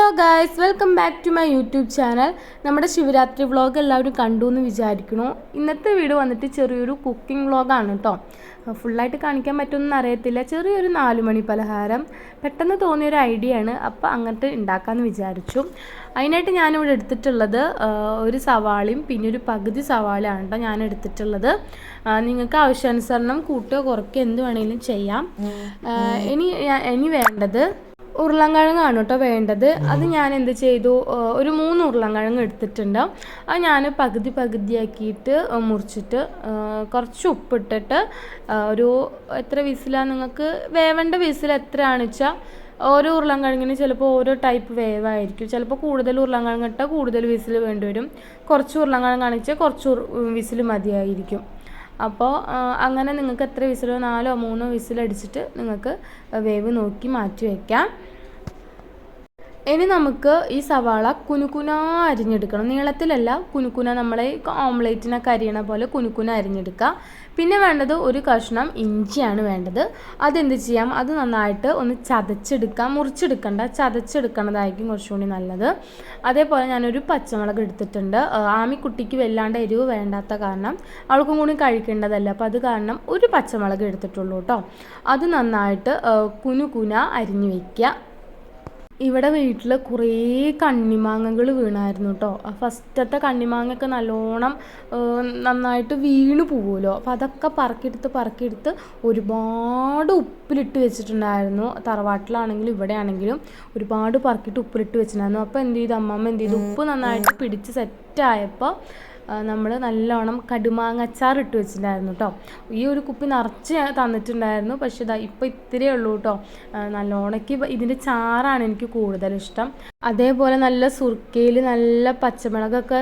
Hello guys, welcome back to my YouTube channel. നമ്മുടെ Shivaratri vlog എല്ലാവരും കണ്ടു എന്ന് വിചാരിക്കുന്നു. ഇന്നത്തെ വീഡിയോ വന്നിട്ട് ചെറിയൊരു കുക്കിംഗ് വ്ളോഗാണ് കേട്ടോ. ഫുള്ളായിട്ട് കാണിക്കാൻ പറ്റുമെന്ന് അറിയത്തില്ല. ചെറിയൊരു 4 മണി പലഹാരം പെട്ടെന്ന് തോന്നിയൊരു ഐഡിയ ആണ്. അപ്പോൾ അങ്ങനത്തെ ഉണ്ടാക്കാമെന്ന് വിചാരിച്ചു. അതിനായിട്ട് ഞാനിവിടെ എടുത്തിട്ടുള്ളത് ഒരു സവാളയും പിന്നെ ഒരു പകുതി സവാളയാണ് കേട്ടോ ഞാൻ എടുത്തിട്ടുള്ളത്. നിങ്ങൾക്ക് ആവശ്യാനുസരണം കൂട്ടുകയോ കുറയ്ക്കുകയോ എന്ത് വേണമെങ്കിലും ചെയ്യാം. ഇനി വേണ്ടത് ഉരുളൻകിഴങ്ങാണ് കേട്ടോ വേണ്ടത്. അത് ഞാൻ എന്ത് ചെയ്തു, ഒരു 3 ഉരുളൻകിഴങ്ങ് എടുത്തിട്ടുണ്ട്. അത് ഞാൻ പകുതിയാക്കിയിട്ട് മുറിച്ചിട്ട് കുറച്ച് ഉപ്പിട്ടിട്ട് ഒരു എത്ര വിസിലാണ് നിങ്ങൾക്ക് വേവേണ്ട വിസിൽ എത്രയാണെന്ന് വെച്ചാൽ ഓരോ ഉരുളൻകിഴങ്ങിന് ചിലപ്പോൾ ഓരോ ടൈപ്പ് വേവായിരിക്കും. ചിലപ്പോൾ കൂടുതൽ ഉരുളൻകിഴങ്ങ് ഇട്ടാൽ കൂടുതൽ വിസിൽ വേണ്ടി വരും. കുറച്ച് ഉരുളൻകിഴങ്ങ് വെച്ചാൽ കുറച്ച് വിസിൽ മതിയായിരിക്കും. അപ്പോൾ അങ്ങനെ നിങ്ങൾക്ക് എത്ര വിസിലോ 4 or 3 വിസിലടിച്ചിട്ട് നിങ്ങൾക്ക് വേവ് നോക്കി മാറ്റി വയ്ക്കാം. ഇനി നമുക്ക് ഈ സവാള കുനുകുന അരിഞ്ഞെടുക്കണം. നീളത്തിലല്ല, കുനുകുന നമ്മളെ ഓംലേറ്റിനൊക്കെ അരിയണ പോലെ കുനുകുന അരിഞ്ഞെടുക്കുക. പിന്നെ വേണ്ടത് ഒരു കഷ്ണം ഇഞ്ചിയാണ് വേണ്ടത്. അതെന്ത് ചെയ്യാം, അത് നന്നായിട്ട് ഒന്ന് ചതച്ചെടുക്കാം. മുറിച്ചെടുക്കണ്ട, ചതച്ചെടുക്കണതായിരിക്കും കുറച്ചുകൂടി നല്ലത്. അതേപോലെ ഞാനൊരു പച്ചമുളക് എടുത്തിട്ടുണ്ട്. ആമിക്കുട്ടിക്ക് വല്ലാണ്ട് എരിവ് വേണ്ടാത്ത കാരണം അവൾക്കും കൂടി കഴിക്കേണ്ടതല്ല, അപ്പോൾ അത് കാരണം ഒരു പച്ചമുളക് എടുത്തിട്ടുള്ളൂ കേട്ടോ. അത് നന്നായിട്ട് കുനുകുന അരിഞ്ഞു വയ്ക്കുക. ഇവിടെ വീട്ടിൽ കുറേ കണ്ണിമാങ്ങകൾ വീണായിരുന്നു കേട്ടോ. ഫസ്റ്റത്തെ കണ്ണിമാങ്ങയൊക്കെ നന്നായിട്ട് വീണ് പോവുമല്ലോ. അപ്പോൾ അതൊക്കെ പറക്കിയെടുത്ത് ഒരുപാട് ഉപ്പിലിട്ട് വെച്ചിട്ടുണ്ടായിരുന്നു. തറവാട്ടിലാണെങ്കിലും ഇവിടെ ആണെങ്കിലും ഒരുപാട് പറക്കിയിട്ട് ഉപ്പിലിട്ട് വെച്ചിട്ടുണ്ടായിരുന്നു. അപ്പോൾ അമ്മമ്മ എന്ത് ചെയ്തു, ഉപ്പ് നന്നായിട്ട് പിടിച്ച് സെറ്റായപ്പോൾ നമ്മൾ നല്ലോണം കടുമാങ്ങ അച്ചാർ ഇട്ട് വെച്ചിട്ടുണ്ടായിരുന്നു കേട്ടോ. ഈ ഒരു കുപ്പി നിറച്ച് തന്നിട്ടുണ്ടായിരുന്നു. പക്ഷേ ഇപ്പോൾ ഇത്രയേ ഉള്ളൂ കേട്ടോ. നല്ലോണക്ക് ഇതിൻ്റെ ചാറാണ് എനിക്ക് കൂടുതലിഷ്ടം. അതേപോലെ നല്ല സുർക്കയിൽ നല്ല പച്ചമുളകൊക്കെ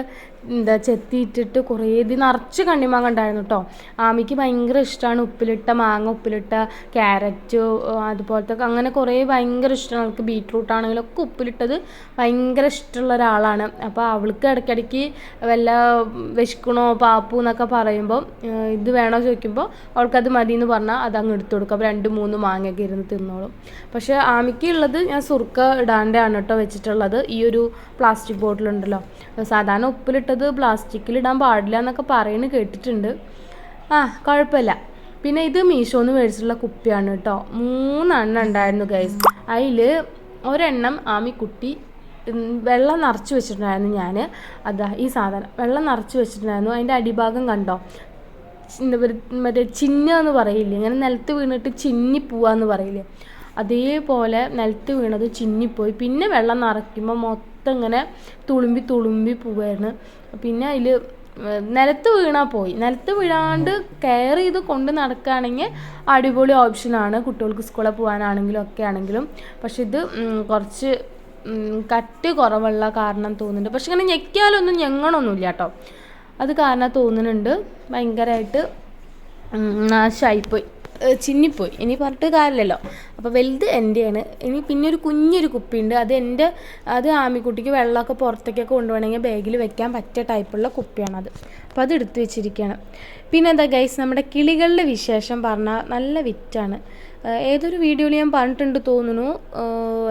ചെത്തിയിട്ടിട്ട് കുറേ നിറച്ച് കണ്ണിമാങ്ങ ഉണ്ടായിരുന്നു കേട്ടോ. ആമിക്ക് ഭയങ്കര ഇഷ്ടമാണ് ഉപ്പിലിട്ട മാങ്ങ, ഉപ്പിലിട്ട ക്യാരറ്റ്, അതുപോലത്തെ അങ്ങനെ കുറേ ഭയങ്കര ഇഷ്ടമാണ്. അവൾക്ക് ബീറ്റ്റൂട്ടാണെങ്കിലും ഒക്കെ ഉപ്പിലിട്ടത് ഭയങ്കര ഇഷ്ടമുള്ള ഒരാളാണ്. അപ്പോൾ അവൾക്ക് ഇടയ്ക്കിടയ്ക്ക് വല്ല വിശക്കണോ പാപ്പു എന്നൊക്കെ പറയുമ്പോൾ ഇത് വേണോ ചോദിക്കുമ്പോൾ അവൾക്കത് മതി എന്ന് പറഞ്ഞാൽ അത് അങ്ങ് എടുത്തു കൊടുക്കും. അപ്പോൾ 2-3 മാങ്ങയൊക്കെ ഇരുന്ന് തിന്നോളും. പക്ഷേ ആമിക്കുള്ളത് ഞാൻ സുർക്ക ഇടാണ്ടാണ് കേട്ടോ വെച്ചിട്ടുള്ളത്. ഈ ഒരു പ്ലാസ്റ്റിക് ബോട്ടിലുണ്ടല്ലോ, സാധാരണ ഉപ്പിലിട്ടത് പ്ലാസ്റ്റിക്കിലിടാൻ പാടില്ല എന്നൊക്കെ പറയുന്നത് കേട്ടിട്ടുണ്ട്. കുഴപ്പമില്ല. പിന്നെ ഇത് മീഷോന്ന് മേടിച്ചിട്ടുള്ള കുപ്പിയാണ് കേട്ടോ. 3 എണ്ണം ഉണ്ടായിരുന്നു ഗൈസ്. അതിൽ ഒരെണ്ണം ആമിക്കുട്ടി വെള്ളം നിറച്ച് വെച്ചിട്ടുണ്ടായിരുന്നു. ഞാൻ ഈ സാധനം വെള്ളം നിറച്ച് വെച്ചിട്ടുണ്ടായിരുന്നു. അതിൻ്റെ അടിഭാഗം കണ്ടോ, മറ്റേ ചിന്ന എന്ന് പറയില്ലേ, ഇങ്ങനെ നിലത്ത് വീണിട്ട് ചിന്നിപ്പോവാന്ന് പറയില്ലേ, അതേപോലെ നിലത്ത് വീണത് ചിന്നിപ്പോയി. പിന്നെ വെള്ളം നിറയ്ക്കുമ്പോൾ മൊത്തം ഇങ്ങനെ തുളുമ്പി പോവായിരുന്നു. പിന്നെ അതിൽ നിലത്ത് വീണാൽ പോയി. നിലത്ത് വീഴാണ്ട് കെയർ ചെയ്ത് കൊണ്ട് നടക്കുകയാണെങ്കിൽ അടിപൊളി ഓപ്ഷനാണ് കുട്ടികൾക്ക് സ്കൂളിൽ പോകാനാണെങ്കിലും ഒക്കെ ആണെങ്കിലും. പക്ഷെ ഇത് കുറച്ച് കട്ടി കുറവുള്ള കാരണം തോന്നുന്നുണ്ട്. പക്ഷെ ഇങ്ങനെ ഞെക്കിയാലൊന്നും ഞെങ്ങണമൊന്നുമില്ല കേട്ടോ. അത് കാരണം തോന്നുന്നുണ്ട് ഭയങ്കരമായിട്ട് നാശമായിപ്പോയി, ചിന്നിപ്പോയി. ഇനി പറഞ്ഞിട്ട് കാര്യമില്ലല്ലോ. അപ്പോൾ വലുത് എൻ്റെയാണ്. ഇനി പിന്നെ ഒരു കുഞ്ഞൊരു കുപ്പിയുണ്ട്. അത് ആമിക്കുട്ടിക്ക് വെള്ളമൊക്കെ പുറത്തേക്കൊക്കെ കൊണ്ടുപോകണമെങ്കിൽ ബാഗിൽ വെക്കാൻ പറ്റിയ ടൈപ്പുള്ള കുപ്പിയാണത്. അപ്പോൾ അത് എടുത്ത് വെച്ചിരിക്കുകയാണ്. പിന്നെ എന്താ ഗൈസ്, നമ്മുടെ കിളികളുടെ വിശേഷം പറഞ്ഞാൽ നല്ല വിറ്റാണ്. ഏതൊരു വീഡിയോയിൽ ഞാൻ പറഞ്ഞിട്ടുണ്ട് തോന്നുന്നു.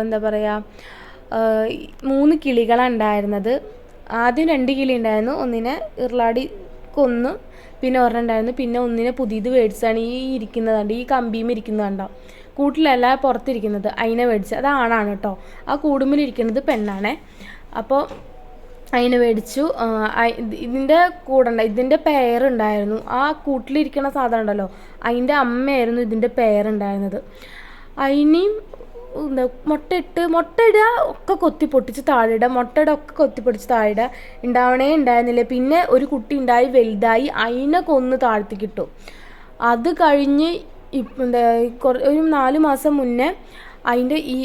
എന്താ പറയുക, 3 കിളികളാണ് ഉണ്ടായിരുന്നത്. ആദ്യം 2 കിളി ഉണ്ടായിരുന്നു. ഒന്നിനെ ഇർലാടി കൊന്ന്, പിന്നെ ഒരെണ്ണം ഉണ്ടായിരുന്നു. പിന്നെ ഒന്നിനെ പുതിയത് മേടിച്ചാണ്. ഈ ഇരിക്കുന്നതുണ്ട്, ഈ കമ്പിയും ഇരിക്കുന്നതുണ്ടോ, കൂട്ടിലല്ല പുറത്തിരിക്കുന്നത്, അതിനെ മേടിച്ച്. അത് ആണാണ് കേട്ടോ. ആ കൂടുമ്പിലിരിക്കുന്നത് പെണ്ണാണേ. അപ്പോൾ അതിനെ മേടിച്ചു. ഇതിൻ്റെ ഇതിൻ്റെ പേരുണ്ടായിരുന്നു. ആ കൂട്ടിലിരിക്കുന്ന സാധനം ഉണ്ടല്ലോ, അതിൻ്റെ അമ്മയായിരുന്നു ഇതിൻ്റെ പേരുണ്ടായിരുന്നത്. അതിനെയും മുട്ടയിടുക ഒക്കെ കൊത്തി പൊട്ടിച്ച് താഴെയിടുക, മുട്ടയുടെ ഒക്കെ കൊത്തി പൊട്ടിച്ച് താഴെയിടുക. ഉണ്ടായിരുന്നില്ല. പിന്നെ ഒരു കുട്ടി ഉണ്ടായി വലുതായി, അതിനെ കൊന്ന് താഴ്ത്തിക്കിട്ടു. അത് കഴിഞ്ഞ് ഒരു 4 മാസം മുന്നേ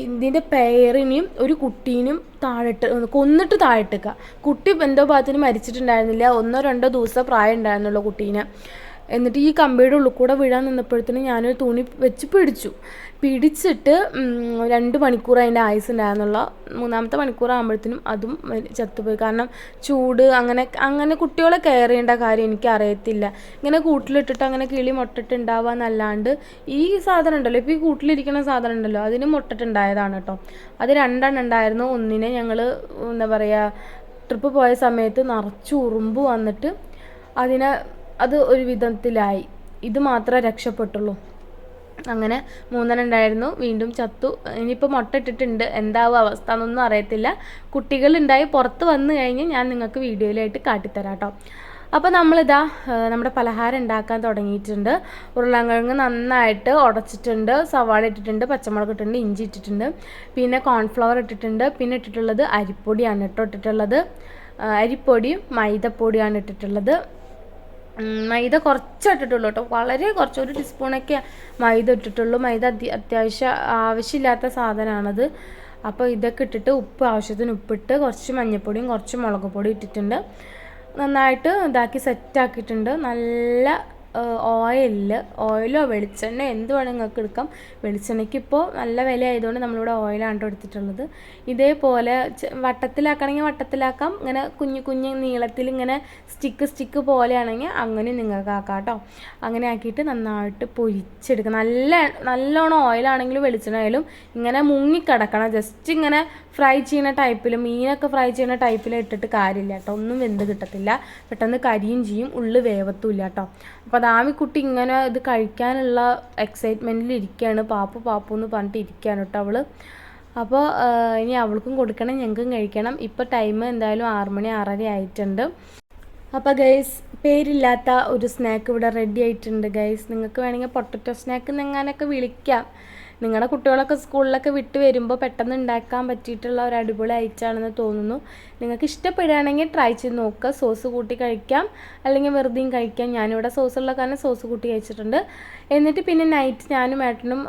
ഇതിൻ്റെ പേരിനെയും ഒരു കുട്ടീനും കൊന്നിട്ട് താഴെട്ടിക്കുക. കുട്ടി എന്തോ ഭാഗത്തിന് മരിച്ചിട്ടുണ്ടായിരുന്നില്ല. 1-2 ദിവസം പ്രായം ഉണ്ടായിരുന്നുള്ളൂ കുട്ടീനെ. എന്നിട്ട് ഈ കമ്പിയുടെ ഉള്ളിൽ കൂടെ വീഴാൻ നിന്നപ്പോഴത്തേനും ഞാനൊരു തുണി വെച്ച് പിടിച്ചു. പിടിച്ചിട്ട് 2 മണിക്കൂർ അതിൻ്റെ ആയുസ് ഉണ്ടായിരുന്നുള്ള. 3-ാമത്തെ മണിക്കൂറാകുമ്പോഴത്തേനും അതും ചത്തുപോയി. കാരണം ചൂട് അങ്ങനെ കുട്ടികളെ കെയർ ചെയ്യേണ്ട കാര്യം എനിക്കറിയത്തില്ല. ഇങ്ങനെ കൂട്ടിലിട്ടിട്ട് അങ്ങനെ കിളി മുട്ടിട്ടുണ്ടാവുക എന്നല്ലാണ്ട് ഈ സാധനം ഉണ്ടല്ലോ, ഇപ്പോൾ ഈ കൂട്ടിലിരിക്കുന്ന സാധനം ഉണ്ടല്ലോ, അതിന് മുട്ടിട്ടുണ്ടായതാണ് കേട്ടോ. അത് 2 ഉണ്ടായിരുന്നു. ഒന്നിനെ ഞങ്ങൾ എന്താ പറയുക ട്രിപ്പ് പോയ സമയത്ത് നിറച്ച് ഉറുമ്പ് വന്നിട്ട് അത് ഒരു വിധത്തിലായി. ഇത് മാത്രമേ രക്ഷപ്പെട്ടുള്ളൂ. അങ്ങനെ 3 ഉണ്ടായിരുന്നു, വീണ്ടും ചത്തു. ഇനിയിപ്പോൾ മുട്ട ഇട്ടിട്ടുണ്ട്, എന്താവും അവസ്ഥ എന്നൊന്നും അറിയത്തില്ല. കുട്ടികളുണ്ടായി പുറത്ത് വന്നു കഴിഞ്ഞ് ഞാൻ നിങ്ങൾക്ക് വീഡിയോയിലായിട്ട് കാട്ടിത്തരാം കേട്ടോ. അപ്പോൾ നമ്മളിതാ നമ്മുടെ പലഹാരം ഉണ്ടാക്കാൻ തുടങ്ങിയിട്ടുണ്ട്. ഉരുളൻകിഴങ്ങ് നന്നായിട്ട് ഉടച്ചിട്ടുണ്ട്, സവാള ഇട്ടിട്ടുണ്ട്, പച്ചമുളക് ഇട്ടിട്ടുണ്ട്, ഇഞ്ചി ഇട്ടിട്ടുണ്ട്, പിന്നെ കോൺഫ്ലവർ ഇട്ടിട്ടുണ്ട്. പിന്നെ ഇട്ടിട്ടുള്ളത് അരിപ്പൊടിയാണ് കേട്ടോ ഇട്ടിട്ടുള്ളത്. അരിപ്പൊടിയും മൈദപ്പൊടിയാണ് ഇട്ടിട്ടുള്ളത്. മൈദ കുറച്ച് ഇട്ടിട്ടുള്ളൂ കേട്ടോ, വളരെ കുറച്ച്, 1 ടീസ്പൂണൊക്കെ മൈദ ഇട്ടിട്ടുള്ളൂ. മൈദ അത്യാവശ്യം ആവശ്യമില്ലാത്ത സാധനമാണത്. അപ്പോൾ ഇതൊക്കെ ഇട്ടിട്ട് ആവശ്യത്തിന് ഉപ്പിട്ട് കുറച്ച് മഞ്ഞൾപ്പൊടിയും കുറച്ച് മുളക് പൊടി ഇട്ടിട്ടുണ്ട്. നന്നായിട്ട് ഇതാക്കി സെറ്റാക്കിയിട്ടുണ്ട്. നല്ല ഓയിലോ വെളിച്ചെണ്ണ എന്ത് വേണമെങ്കിൽ നിങ്ങൾക്ക് എടുക്കാം. വെളിച്ചെണ്ണയ്ക്ക് ഇപ്പോൾ നല്ല വില ആയതുകൊണ്ട് നമ്മളിവിടെ ഓയിലാണ് എടുത്തിട്ടുള്ളത്. ഇതേപോലെ വട്ടത്തിലാക്കണമെങ്കിൽ വട്ടത്തിലാക്കാം, ഇങ്ങനെ കുഞ്ഞു നീളത്തിൽ ഇങ്ങനെ സ്റ്റിക്ക് പോലെയാണെങ്കിൽ അങ്ങനെ നിങ്ങൾക്ക് ആക്കാം കേട്ടോ. അങ്ങനെ ആക്കിയിട്ട് നന്നായിട്ട് പൊരിച്ചെടുക്കുക. നല്ലോണം ഓയിലാണെങ്കിലും വെളിച്ചെണ്ണ ആയാലും ഇങ്ങനെ മുങ്ങിക്കിടക്കണം. ജസ്റ്റ് ഇങ്ങനെ ഫ്രൈ ചെയ്യുന്ന ടൈപ്പിൽ, മീനൊക്കെ ഫ്രൈ ചെയ്യുന്ന ടൈപ്പിൽ ഇട്ടിട്ട് കാര്യമില്ല കേട്ടോ, ഒന്നും വെന്ത് കിട്ടത്തില്ല, പെട്ടെന്ന് കരിയും ചെയ്യും, ഉള്ളു വേവത്തുമില്ല കേട്ടോ. അപ്പോൾ ദാമിക്കുട്ടി ഇങ്ങനെ ഇത് കഴിക്കാനുള്ള എക്സൈറ്റ്മെൻറ്റിൽ ഇരിക്കുകയാണ്. പാപ്പു എന്ന് പറഞ്ഞിട്ട് ഇരിക്കുകയാണ് കേട്ടോ അവൾ. അപ്പോൾ ഇനി അവൾക്കും കൊടുക്കണം, ഞങ്ങൾക്കും കഴിക്കണം. ഇപ്പോൾ ടൈം എന്തായാലും 6 മണി 6:30 ആയിട്ടുണ്ട്. അപ്പോൾ ഗൈസ്, പേരില്ലാത്ത ഒരു സ്നാക്ക് ഇവിടെ റെഡി ആയിട്ടുണ്ട് ഗൈസ്. നിങ്ങൾക്ക് വേണമെങ്കിൽ പൊട്ടറ്റോ സ്നാക്ക് എന്നെങ്ങാനൊക്കെ വിളിക്കാം. നിങ്ങളുടെ കുട്ടികളൊക്കെ സ്കൂളിലൊക്കെ വിട്ട് വരുമ്പോൾ പെട്ടെന്ന് ഉണ്ടാക്കാൻ പറ്റിയിട്ടുള്ള ഒരു അടിപൊളി ഐറ്റമാണെന്ന് തോന്നുന്നു. നിങ്ങൾക്ക് ഇഷ്ടപ്പെടുകയാണെങ്കിൽ ട്രൈ ചെയ്ത് നോക്കുക. സോസ് കൂട്ടി കഴിക്കാം, അല്ലെങ്കിൽ വെറുതെയും കഴിക്കാം. ഞാനിവിടെ സോസുള്ള കാരണം സോസ് കൂട്ടി കഴിച്ചിട്ടുണ്ട്. എന്നിട്ട് പിന്നെ നൈറ്റ് ഞാനും ഏട്ടനും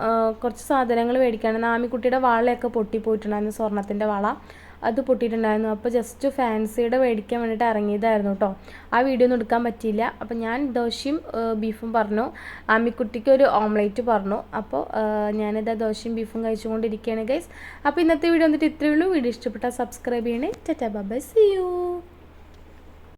കുറച്ച് സാധനങ്ങൾ മേടിക്കുകയാണ്. നാമിക്കുട്ടിയുടെ വളയൊക്കെ പൊട്ടിപ്പോയിട്ടുണ്ടായിരുന്നു, സ്വർണ്ണത്തിൻ്റെ വള അത് പൊട്ടിയിട്ടുണ്ടായിരുന്നു. അപ്പോൾ ജസ്റ്റ് ഫാൻസിയുടെ മേടിക്കാൻ വേണ്ടിയിട്ട് ഇറങ്ങിയതായിരുന്നു കേട്ടോ. ആ വീഡിയോ ഒന്നും എടുക്കാൻ പറ്റിയില്ല. അപ്പോൾ ഞാൻ ദോശയും ബീഫും പറഞ്ഞു, ആമിക്കുട്ടിക്ക് ഒരു ഓംലേറ്റ് പറഞ്ഞു. അപ്പോൾ ഞാനിതാ ദോശയും ബീഫും കഴിച്ചുകൊണ്ടിരിക്കുകയാണ് ഗൈസ്. അപ്പോൾ ഇന്നത്തെ വീഡിയോ വന്നിട്ട് ഇത്രയേ ഉള്ളൂ. വീഡിയോ ഇഷ്ടപ്പെട്ടാൽ സബ്സ്ക്രൈബ് ചെയ്യണേ. Tata bye bye, see U.